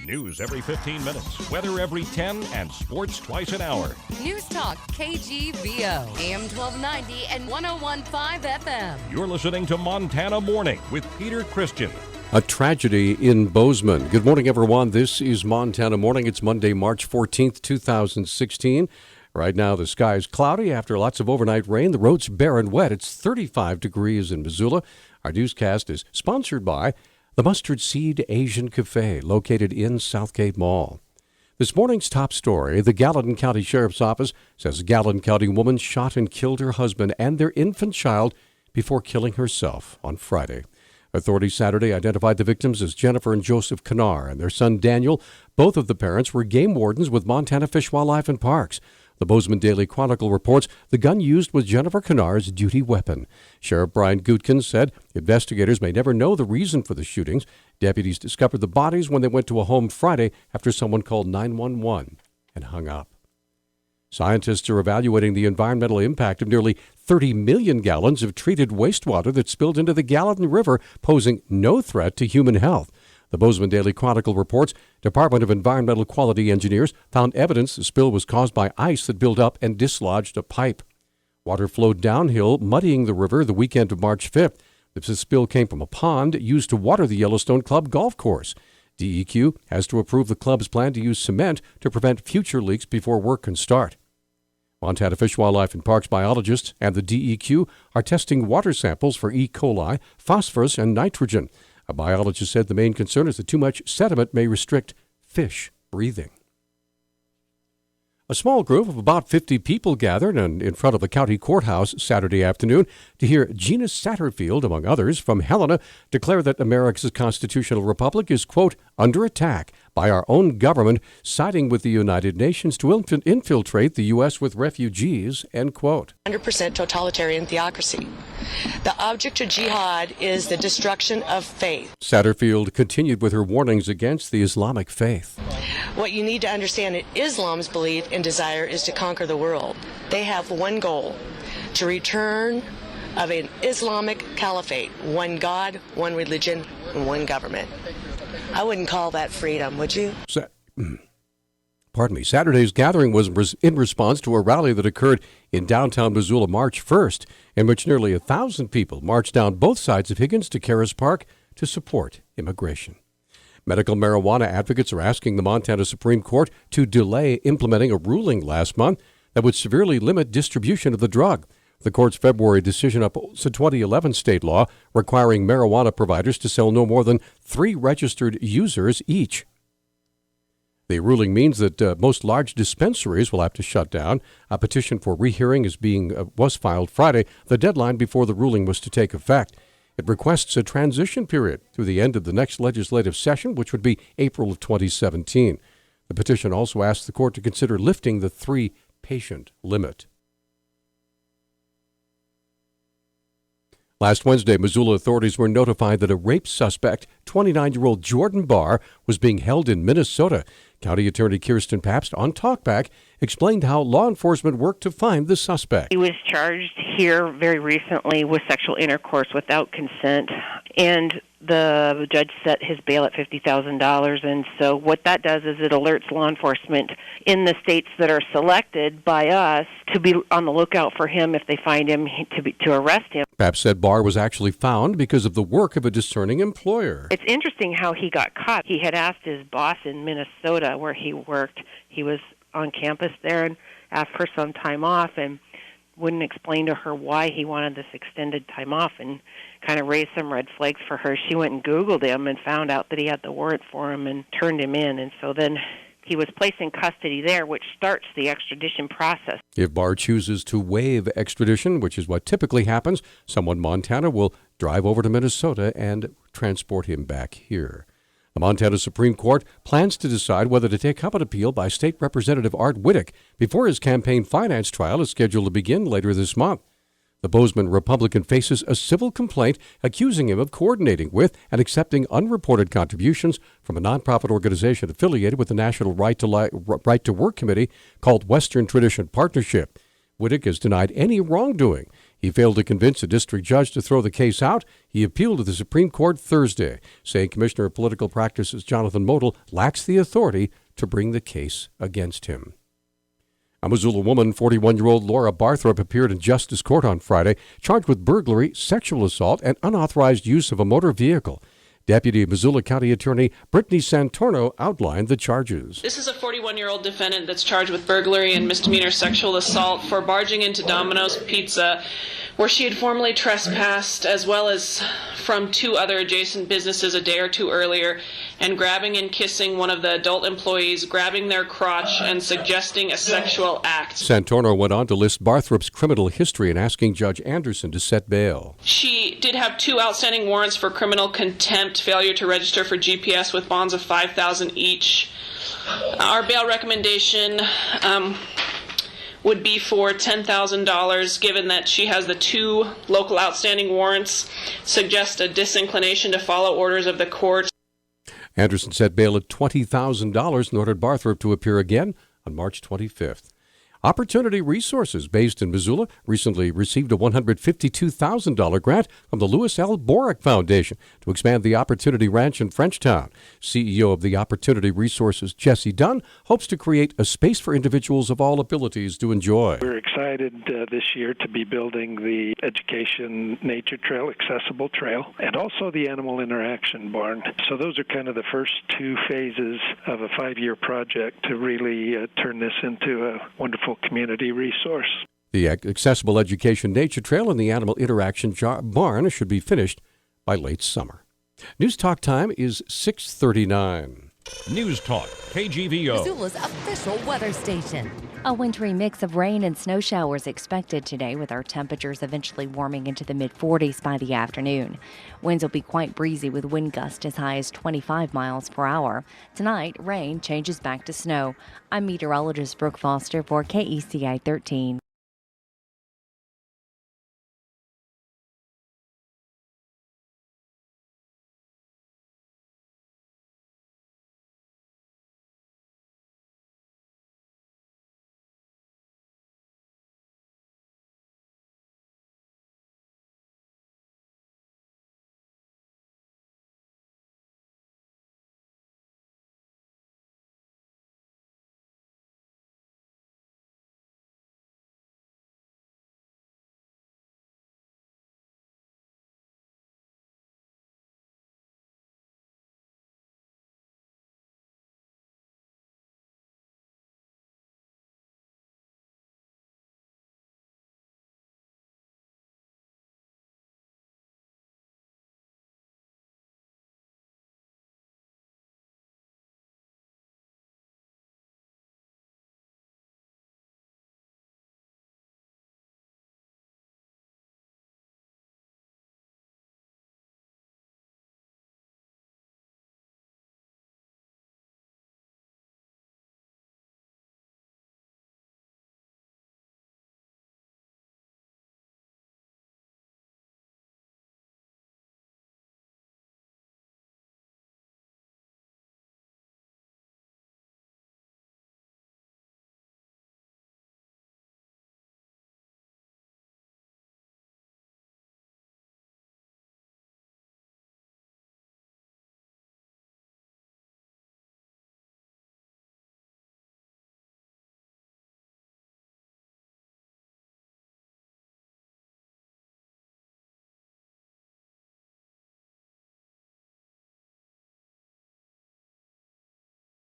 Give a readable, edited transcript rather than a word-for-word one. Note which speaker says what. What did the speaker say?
Speaker 1: News every 15 minutes, weather every 10, and sports twice an hour.
Speaker 2: Newstalk KGVO, AM 1290 and 101.5 FM.
Speaker 1: You're listening to Montana Morning with Peter Christian.
Speaker 3: A tragedy in Bozeman. Good morning, everyone. This is Montana Morning. It's Monday, March 14th, 2016. Right now, the sky is cloudy after lots of overnight rain. The roads bare and wet. It's 35 degrees in Missoula. Our newscast is sponsored by the Mustard Seed Asian Cafe, located in Southgate Mall. This morning's top story, the Gallatin County Sheriff's Office says a Gallatin County woman shot and killed her husband and their infant child before killing herself on Friday. Authorities Saturday identified the victims as Jennifer and Joseph Kanar and their son Daniel. Both of the parents were game wardens with Montana Fish, Wildlife, and Parks. The Bozeman Daily Chronicle reports the gun used was Jennifer Kanar's duty weapon. Sheriff Brian Gutkin said investigators may never know the reason for the shootings. Deputies discovered the bodies when they went to a home Friday after someone called 911 and hung up. Scientists are evaluating the environmental impact of nearly 30 million gallons of treated wastewater that spilled into the Gallatin River, posing no threat to human health. The Bozeman Daily Chronicle reports Department of Environmental Quality engineers found evidence the spill was caused by ice that built up and dislodged a pipe. Water flowed downhill, muddying the river the weekend of March 5th. The spill came from a pond used to water the Yellowstone Club golf course. DEQ has to approve the club's plan to use cement to prevent future leaks before work can start. Montana Fish, Wildlife, and Parks biologists and the DEQ are testing water samples for E. coli, phosphorus, and nitrogen. A biologist said the main concern is that too much sediment may restrict fish breathing. A small group of about 50 people gathered in front of the county courthouse Saturday afternoon to hear Gina Satterfield, among others, from Helena, declare that America's constitutional republic is, quote, under attack by our own government, siding with the United Nations to infiltrate the U.S. with refugees, end quote.
Speaker 4: 100% totalitarian theocracy. The object of jihad is the destruction of faith.
Speaker 3: Satterfield continued with her warnings against the Islamic faith.
Speaker 4: What you need to understand is Islam's belief and desire is to conquer the world. They have one goal, to return of an Islamic caliphate, one God, one religion, and one government. I wouldn't call that freedom, would you?
Speaker 3: Saturday's gathering was in response to a rally that occurred in downtown Missoula March 1st, in which nearly 1,000 people marched down both sides of Higgins to Karas Park to support immigration. Medical marijuana advocates are asking the Montana Supreme Court to delay implementing a ruling last month that would severely limit distribution of the drug. The court's February decision upholds a 2011 state law requiring marijuana providers to sell no more than 3 registered users each. The ruling means that most large dispensaries will have to shut down. A petition for rehearing was filed Friday, the deadline before the ruling was to take effect. It requests a transition period through the end of the next legislative session, which would be April of 2017. The petition also asks the court to consider lifting the 3-patient limit. Last Wednesday, Missoula authorities were notified that a rape suspect, 29-year-old Jordan Barr, was being held in Minnesota. County Attorney Kirsten Pabst on Talkback explained how law enforcement worked to find the suspect.
Speaker 5: He was charged here very recently with sexual intercourse without consent, and the judge set his bail at $50,000. And so what that does is it alerts law enforcement in the states that are selected by us to be on the lookout for him if they find him, to arrest him.
Speaker 3: Pabst said Barr was actually found because of the work of a discerning employer.
Speaker 5: It's interesting how he got caught. He had asked his boss in Minnesota where he worked. He was on campus there and asked for some time off and wouldn't explain to her why he wanted this extended time off, and kind of raised some red flags for her. She went and Googled him and found out that he had the warrant for him and turned him in. And so then he was placed in custody there, which starts the extradition process. If
Speaker 3: Barr chooses to waive extradition, which is what typically happens, someone in Montana will drive over to Minnesota and transport him back here. The Montana Supreme Court plans to decide whether to take up an appeal by State Representative Art Whittick before his campaign finance trial is scheduled to begin later this month. The Bozeman Republican faces a civil complaint accusing him of coordinating with and accepting unreported contributions from a nonprofit organization affiliated with the National Right to Work Committee called Western Tradition Partnership. Whittick has denied any wrongdoing. He failed to convince a district judge to throw the case out. He appealed to the Supreme Court Thursday, saying Commissioner of Political Practices Jonathan Modell lacks the authority to bring the case against him. A Missoula woman, 41-year-old Laura Barthrop, appeared in Justice Court on Friday, charged with burglary, sexual assault, and unauthorized use of a motor vehicle. Deputy Missoula County Attorney Brittany Santorno outlined the charges.
Speaker 6: This is a 41-year-old defendant that's charged with burglary and misdemeanor sexual assault for barging into Domino's Pizza, where she had formerly trespassed, as well as from 2 other adjacent businesses a day or 2 earlier, and grabbing and kissing one of the adult employees, grabbing their crotch, and suggesting a sexual act.
Speaker 3: Santorno went on to list Barthrop's criminal history and asking Judge Anderson to set bail.
Speaker 6: She did have 2 outstanding warrants for criminal contempt, failure to register for GPS with bonds of $5,000 each. Our bail recommendation would be for $10,000, given that she has the 2 local outstanding warrants, suggest a disinclination to follow orders of the court.
Speaker 3: Anderson set bail at $20,000 and ordered Barthrop to appear again on March 25th. Opportunity Resources, based in Missoula, recently received a $152,000 grant from the Lewis L. Borick Foundation to expand the Opportunity Ranch in Frenchtown. CEO of the Opportunity Resources, Jesse Dunn, hopes to create a space for individuals of all abilities to enjoy.
Speaker 7: We're excited this year to be building the Education Nature Trail, accessible trail, and also the Animal Interaction Barn. So those are kind of the first 2 phases of a 5-year project to really turn this into a wonderful community resource.
Speaker 3: The Accessible Education Nature Trail and the Animal Interaction Barn should be finished by late summer. News Talk time is 6:39.
Speaker 1: News Talk, KGVO.
Speaker 2: Missoula's official weather station.
Speaker 8: A wintry mix of rain and snow showers expected today, with our temperatures eventually warming into the mid-40s by the afternoon. Winds will be quite breezy with wind gusts as high as 25 miles per hour. Tonight, rain changes back to snow. I'm meteorologist Brooke Foster for KECI 13.